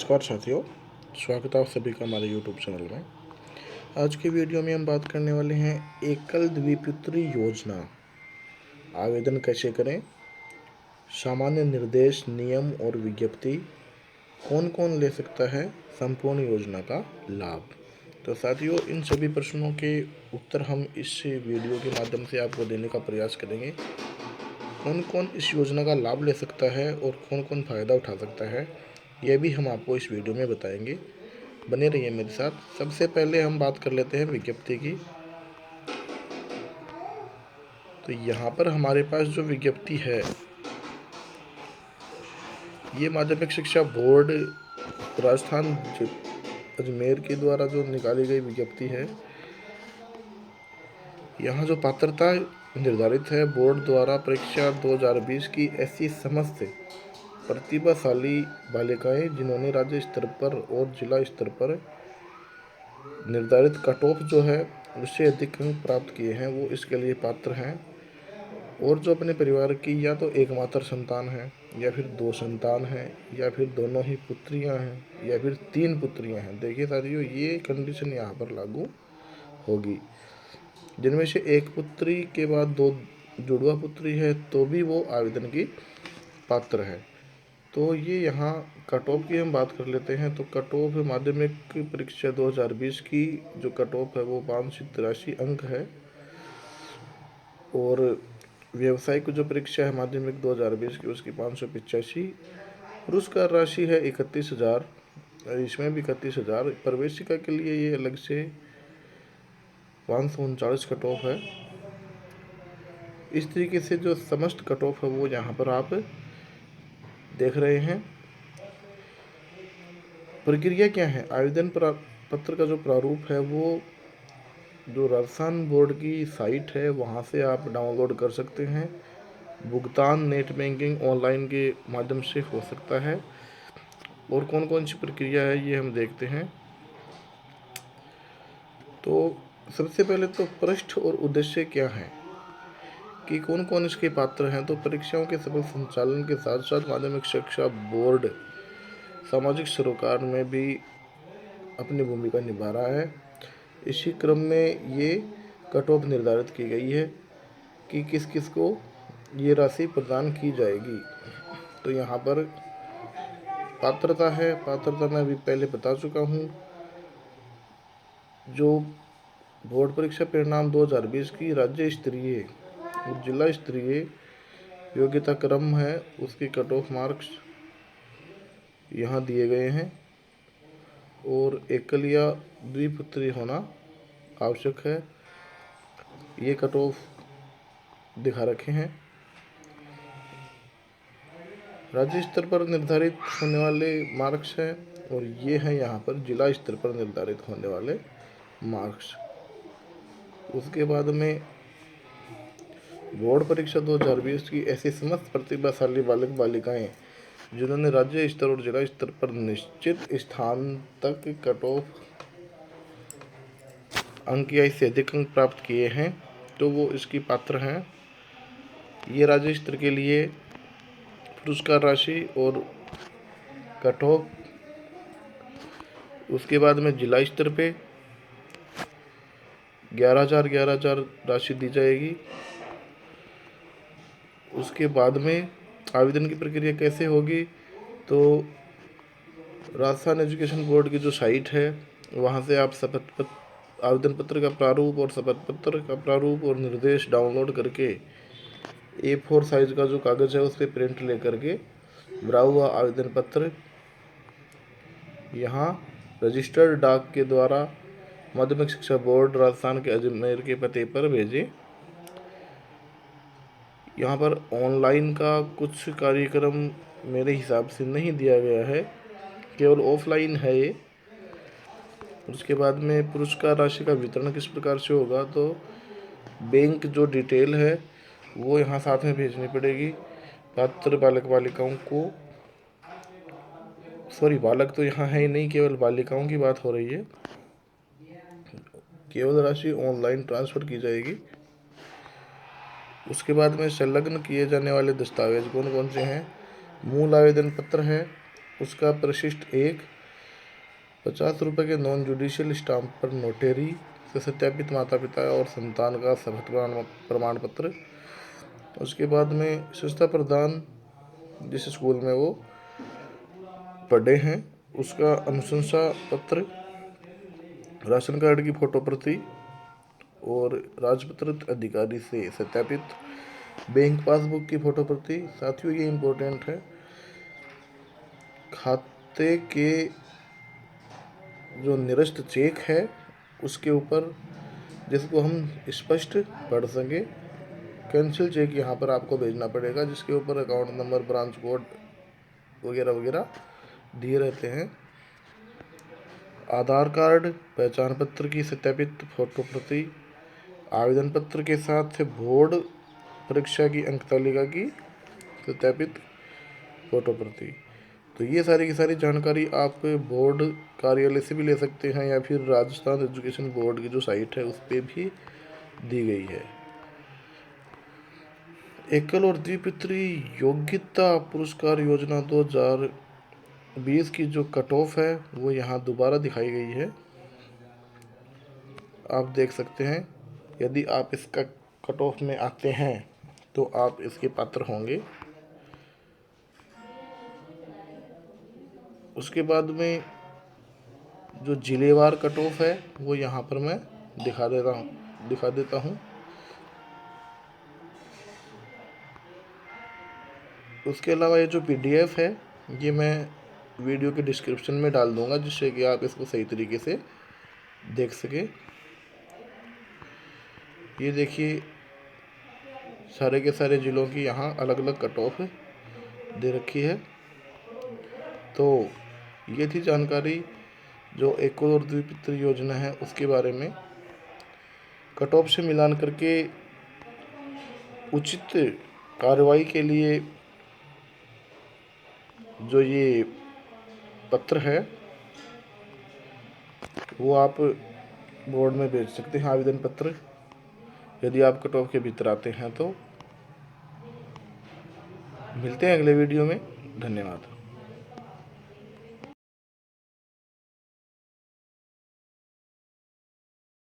नमस्कार साथियों, स्वागत है आप सभी का हमारे YouTube चैनल में। आज की वीडियो में हम बात करने वाले हैं एकल द्विपुत्री योजना। आवेदन कैसे करें, सामान्य निर्देश, नियम और विज्ञप्ति, कौन कौन ले सकता है संपूर्ण योजना का लाभ। तो साथियों, इन सभी प्रश्नों के उत्तर हम इस वीडियो के माध्यम से आपको देने का प्रयास करेंगे। कौन कौन इस योजना का लाभ ले सकता है और कौन कौन फ़ायदा उठा सकता है, यह भी हम आपको इस वीडियो में बताएंगे। बने रहिए मेरे साथ। सबसे पहले हम बात कर लेते हैं विज्ञप्ति की। तो यहाँ पर हमारे पास जो विज्ञप्ति है, ये माध्यमिक शिक्षा बोर्ड राजस्थान अजमेर के द्वारा जो निकाली गई विज्ञप्ति है। यहाँ जो पात्रता निर्धारित है बोर्ड द्वारा, परीक्षा 2020 की ऐसी समस्त प्रतिभाशाली बालिकाएं जिन्होंने राज्य स्तर पर और जिला स्तर पर निर्धारित कट ऑफ जो है उससे अधिक अंक प्राप्त किए हैं, वो इसके लिए पात्र हैं। और जो अपने परिवार की या तो एकमात्र संतान है, या फिर 2 संतान हैं, या फिर दोनों ही पुत्रियां हैं, या फिर 3 पुत्रियां हैं। देखिए साथियों, ये कंडीशन यहाँ पर लागू होगी। जिनमें से एक पुत्री के बाद 2 जुड़वा पुत्री है तो भी वो आवेदन की पात्र है। तो ये यहाँ कट ऑफ की हम बात कर लेते हैं। तो कट ऑफ माध्यमिक परीक्षा 2020 की जो कट ऑफ है वो 583 अंक है। और व्यावसायिक जो परीक्षा है माध्यमिक 2020 की, उसकी 585। पुरस्कार राशि है 31,000, इसमें भी 31,000। प्रवेशिका के लिए ये अलग से 539 कट ऑफ है। इस तरीके से जो समस्त कट ऑफ है वो यहाँ पर आप देख रहे हैं। प्रक्रिया क्या है, आवेदन पत्र का जो प्रारूप है वो जो राजस्थान बोर्ड की साइट है वहाँ से आप डाउनलोड कर सकते हैं। भुगतान नेट बैंकिंग ऑनलाइन के माध्यम से हो सकता है। और कौन कौन सी प्रक्रिया है ये हम देखते हैं। तो सबसे पहले तो पृष्ठ और उद्देश्य क्या है कि कौन कौन इसके पात्र हैं। तो परीक्षाओं के सफल संचालन के साथ साथ माध्यमिक शिक्षा बोर्ड सामाजिक सरोकार में भी अपनी भूमिका निभा रहा है। इसी क्रम में ये कट ऑफ निर्धारित की गई है कि किस किस को ये राशि प्रदान की जाएगी। तो यहाँ पर पात्रता है, पात्रता मैं अभी पहले बता चुका हूँ। जो बोर्ड परीक्षा परिणाम 2020 की राज्य स्तरीय और जिला स्तरीय योग्यता क्रम है, उसके कट ऑफ मार्क्स यहाँ दिए गए हैं। और एकल या द्विपुत्री होना आवश्यक है, ये कट ऑफ दिखा रखे हैं। राज्य स्तर पर निर्धारित होने वाले मार्क्स हैं और ये हैं यहाँ पर जिला स्तर पर निर्धारित होने वाले मार्क्स। उसके बाद में बोर्ड परीक्षा 2020 की ऐसी समस्त प्रतिभाशाली बालक बालिकाएं जिन्होंने राज्य स्तर और जिला स्तर पर निश्चित स्थान तक कट ऑफ अंक या इससे अधिक अंक प्राप्त किए हैं, तो वो इसकी पात्र हैं। ये राज्य स्तर के लिए पुरस्कार राशि और कट ऑफ, उसके बाद में जिला स्तर पे 11,000 राशि दी जाएगी। उसके बाद में आवेदन की प्रक्रिया कैसे होगी, तो राजस्थान एजुकेशन बोर्ड की जो साइट है वहाँ से आप आवेदन पत्र का प्रारूप और शपथ पत्र का प्रारूप और निर्देश डाउनलोड करके A4 साइज का जो कागज़ है उस पर प्रिंट ले करके भरा हुआ आवेदन पत्र यहाँ रजिस्टर्ड डाक के द्वारा माध्यमिक शिक्षा बोर्ड राजस्थान के अजमेर के पते पर भेजें। यहाँ पर ऑनलाइन का कुछ कार्यक्रम मेरे हिसाब से नहीं दिया गया है, केवल ऑफलाइन है ये। उसके बाद में पुरस्कार राशि का वितरण किस प्रकार से होगा, तो बैंक जो डिटेल है वो यहाँ साथ में भेजनी पड़ेगी पात्र बालक बालिकाओं को। सॉरी, बालक तो यहाँ है ही नहीं, केवल बालिकाओं की बात हो रही है। केवल राशि ऑनलाइन ट्रांसफ़र की जाएगी। उसके बाद में संलग्न किए जाने वाले दस्तावेज कौन कौन से हैं। मूल आवेदन पत्र है, उसका परिशिष्ट 1, ₹50 के नॉन जुडिशियल स्टाम्प पर नोटेरी से सत्यापित माता पिता और संतान का शपथ प्रमाण पत्र। उसके बाद में शिक्षा प्रदान जिस स्कूल में वो पढ़े हैं उसका अनुशंसा पत्र, राशन कार्ड की फोटो प्रति और राजपत्रित अधिकारी से सत्यापित बैंक पासबुक की फोटो प्रति। साथियों ये इम्पोर्टेंट है, खाते के जो निरस्त चेक है उसके ऊपर जिसको हम स्पष्ट पढ़ सकें, कैंसिल चेक यहाँ पर आपको भेजना पड़ेगा जिसके ऊपर अकाउंट नंबर, ब्रांच कोड वगैरह वगैरह दिए रहते हैं। आधार कार्ड, पहचान पत्र की सत्यापित फोटो प्रति, आवेदन पत्र के साथ बोर्ड परीक्षा की अंक तालिका की सत्यापित फोटो प्रति। तो ये सारी की सारी जानकारी आप बोर्ड कार्यालय से भी ले सकते हैं या फिर राजस्थान एजुकेशन बोर्ड की जो साइट है उस पर भी दी गई है। एकल और द्विपितरी योग्यता पुरस्कार योजना 2020 की जो कट ऑफ है वो यहाँ दोबारा दिखाई गई है, आप देख सकते हैं। यदि आप इसका कट ऑफ में आते हैं तो आप इसके पात्र होंगे। उसके बाद में जो जिलेवार कट ऑफ है वो यहाँ पर मैं दिखा देता हूँ। उसके अलावा ये जो PDF है ये मैं वीडियो के डिस्क्रिप्शन में डाल दूँगा जिससे कि आप इसको सही तरीके से देख सकें। ये देखिए सारे के सारे ज़िलों की यहाँ अलग अलग कट ऑफ दे रखी है। तो ये थी जानकारी जो एकल और द्विपितरी योजना है उसके बारे में। कट ऑफ से मिलान करके उचित कार्रवाई के लिए जो ये पत्र है वो आप बोर्ड में भेज सकते हैं, आवेदन पत्र, यदि आप कट ऑफ के भीतर आते हैं तो। मिलते हैं अगले वीडियो में, धन्यवाद।